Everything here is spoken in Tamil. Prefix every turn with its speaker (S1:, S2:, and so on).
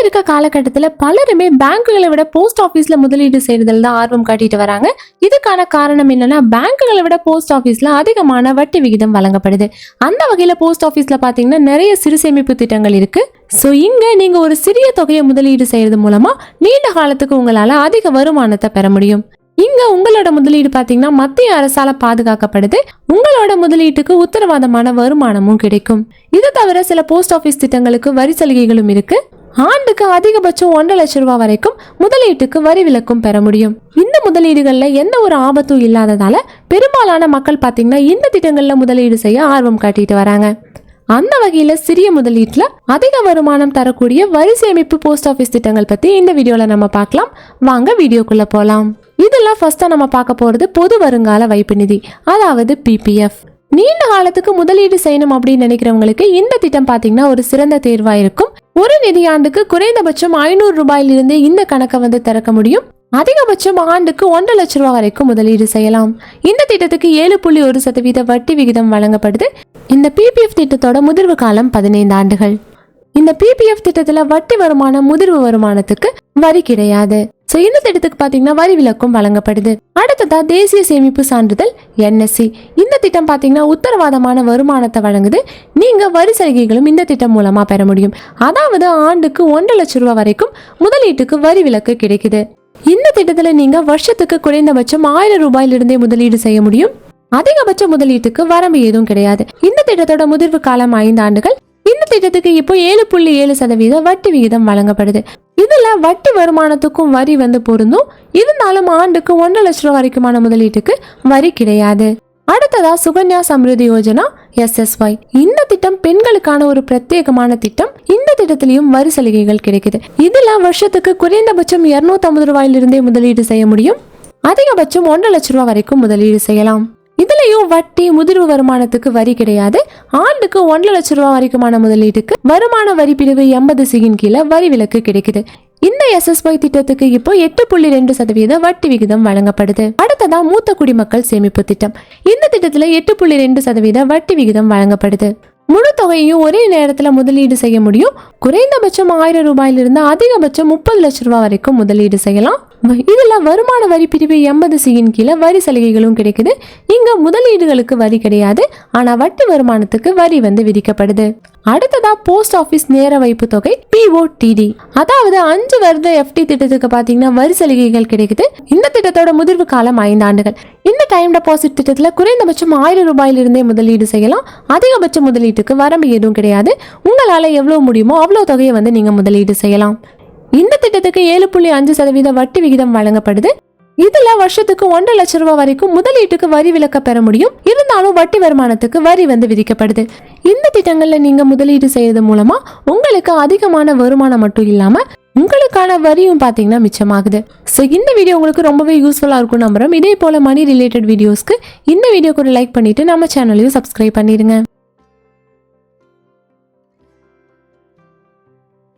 S1: இருக்க காலகட்டத்துல பலருமே பேங்குகளை விட போஸ்ட் ஆபீஸ்ல முதலீடு செய்யறதுல தான் ஆர்வம் காட்டிட்டு வராங்க. இதுக்கான காரணம் என்னன்னா, பேங்குகளை விட போஸ்ட் ஆபீஸ்ல அதிகமான வட்டி விகிதம் வழங்கப்படுது. அந்த வகையில போஸ்ட் ஆபீஸ்ல பாத்தீங்கன்னா நிறைய சிறு சேமிப்பு திட்டங்கள் இருக்கு. சோ இங்க நீங்க ஒரு சிறிய தொகையை முதலீடு செய்யறது மூலமா நீண்ட காலத்துக்கு உங்களால அதிக வருமானத்தை பெற முடியும். இங்க உங்களோட முதலீடு பாத்தீங்கன்னா மத்திய அரசால பாதுகாக்கப்படுது. உங்களோட முதலீட்டுக்கு உத்தரவாதமான வருமானமும் கிடைக்கும். இது தவிர சில போஸ்ட் ஆபீஸ் திட்டங்களுக்கு வரி சலுகைகளும் இருக்கு. ஆண்டுக்கு அதிகபட்சம் 1.5 லட்சம் ரூபாய் வரைக்கும் முதலீட்டுக்கு வரி விலக்கும் பெற முடியும். இந்த முதலீடுகள்ல எந்த ஒரு ஆபத்தும் இல்லாததால பெரும்பாலான மக்கள் பாத்தீங்கன்னா இந்த திட்டங்கள்ல முதலீடு செய்ய ஆர்வம் காட்டிட்டு வராங்க. அந்த வகையில சிறிய முதலீட்டுல அதிக வருமானம் தரக்கூடிய வரி சேமிப்பு போஸ்ட் ஆபீஸ் திட்டங்கள் பத்தி இந்த வீடியோல நம்ம பார்க்கலாம். வாங்க வீடியோக்குள்ள போலாம். இதெல்லாம் ஃபர்ஸ்டா நம்ம பார்க்க போறது பொது வருங்கால வைப்பு நிதி, அதாவது PPF. நீண்ட காலத்துக்கு முதலீடு செய்யணும் அப்படின்னு நினைக்கிறவங்களுக்கு இந்த திட்டம் பாத்தீங்கன்னா ஒரு சிறந்த தேர்வா இருக்கும். ஒரு நிதியாண்டுக்கு குறைந்தபட்சம் 500 ரூபாயிலிருந்து இந்த கணக்கை திறக்க முடியும். அதிகபட்சம் ஆண்டுக்கு 1.5 லட்சம் ரூபாய் வரைக்கும் முதலீடு செய்யலாம். இந்த திட்டத்துக்கு 7.1% வட்டி விகிதம் வழங்கப்படுது. இந்த PPF திட்டத்தோட முதிர்வு காலம் 15 ஆண்டுகள். இந்த PPF திட்டத்துல வட்டி வருமானம் முதிர்வு வருமானத்துக்கு வரி கிடையாது. சோ இந்த திட்டத்துக்கு பாத்தீங்கன்னா வரி விலக்கும் வழங்கப்படுது. அடுத்ததா தேசிய சேமிப்பு சான்றிதழ் NSC. இந்த திட்டம் பாத்தீங்கன்னா உத்தரவாதமான வருமானத்தை வழங்குது. நீங்க வரி சலுகைகளும் இந்த திட்டம் மூலமா பெற முடியும். அதாவது ஆண்டுக்கு 1.5 லட்சம் ரூபாய் வரைக்கும் முதலீட்டுக்கு வரி விலக்கு கிடைக்குது. இந்த திட்டத்துல நீங்க வருஷத்துக்கு குறைந்தபட்சம் 1000 ரூபாயிலிருந்தே முதலீடு செய்ய முடியும். அதிகபட்ச முதலீட்டுக்கு வரம்பு எதுவும் கிடையாது. இந்த திட்டத்தோட முதிர்வு காலம் 5 ஆண்டுகள். இந்த திட்டத்துக்கு இப்போ 7.7% வட்டி விகிதம் வழங்கப்படுது. இதுல வட்டி வருமானத்துக்கும் வரி பொருந்தும். இருந்தாலும் ஆண்டுக்கு 1.5 லட்சம் ரூபாய் வரைக்குமான முதலீட்டுக்கு வரி கிடையாது. அடுத்ததா சுகன்யா சம்ருதி யோஜனா SSY. இந்த திட்டம் பெண்களுக்கான ஒரு பிரத்யேகமான திட்டம். இந்த திட்டத்திலையும் வரி சலுகைகள் கிடைக்குது. இதுல வருஷத்துக்கு குறைந்தபட்சம் 250 ரூபாயிலிருந்தே முதலீடு செய்ய முடியும். அதிகபட்சம் 1.5 லட்சம் ரூபாய் வரைக்கும் முதலீடு செய்யலாம். இதுலயும் வட்டி முதிர்வு வருமானத்துக்கு வரி கிடையாது. ஆண்டுக்கு 1.5 லட்சம் ரூபாய் வரைக்குமான முதலீட்டுக்கு வருமான வரி பிரிவு 80C கீழே வரி விலக்கு கிடைக்குது. இந்த SSY திட்டத்துக்கு இப்போ 8.2% வட்டி விகிதம் வழங்கப்படுது. அடுத்ததா மூத்த குடிமக்கள் சேமிப்பு திட்டம். இந்த திட்டத்துல 8.2% வட்டி விகிதம் வழங்கப்படுது. முழு தொகையையும் ஒரே நேரத்துல முதலீடு செய்ய முடியும். குறைந்தபட்சம் 1000 ரூபாயிலிருந்து அதிகபட்சம் 30 லட்சம் ரூபாய் வரைக்கும் முதலீடு செய்யலாம். இதுல வருமான வரி பிரிவு 80C கீழே வரி சலுகைகளும் கிடைக்குது. இங்க முதலீடுகளுக்கு வரி கிடையாது. ஆனா வட்டி வருமானத்துக்கு வரி விதிக்கப்படுது. அடுத்ததா போஸ்ட் ஆபீஸ் நேர வைப்பு தொகை POTD. அதாவது 5 வருட FD திட்டத்துக்கு பாத்தீங்கன்னா வரி சலுகைகள் கிடைக்குது. இந்த திட்டத்தோட முதிர்வு காலம் 5 ஆண்டுகள். இந்த டைம் டெபாசிட் திட்டத்துல குறைந்தபட்சம் 1000 ரூபாயிலிருந்தே முதலீடு செய்யலாம். அதிகபட்ச முதலீட்டுக்கு வரம்பு எதுவும் கிடையாது. உங்களால எவ்வளவு முடியுமோ அவ்வளவு தொகையை நீங்க முதலீடு செய்யலாம். இந்த திட்டத்துக்கு 7.5% வட்டி விகிதம் வழங்கப்படுது. இதுல வருஷத்துக்கு 1.5 லட்சம் ரூபாய் வரைக்கும் முதலீட்டுக்கு வரி விலக்க பெற முடியும். இருந்தாலும் வட்டி வருமானத்துக்கு வரி விதிக்கப்படுது. இந்த திட்டங்கள்ல நீங்க முதலீடு செய்யறது மூலமா உங்களுக்கு அதிகமான வருமானம் மட்டும் இல்லாம உங்களுக்கான வரியும் பாத்தீங்கன்னா மிச்சமாகுது. சோ இந்த வீடியோ உங்களுக்கு ரொம்பவே யூஸ்ஃபுல்லா இருக்கும் நம்புறோம். இதே போல மணி ரிலேட்டட் வீடியோஸ்க்கு இந்த வீடியோக்கு ஒரு லைக் பண்ணிட்டு நம்ம சேனலையும் சப்ஸ்கிரைப் பண்ணிருங்க.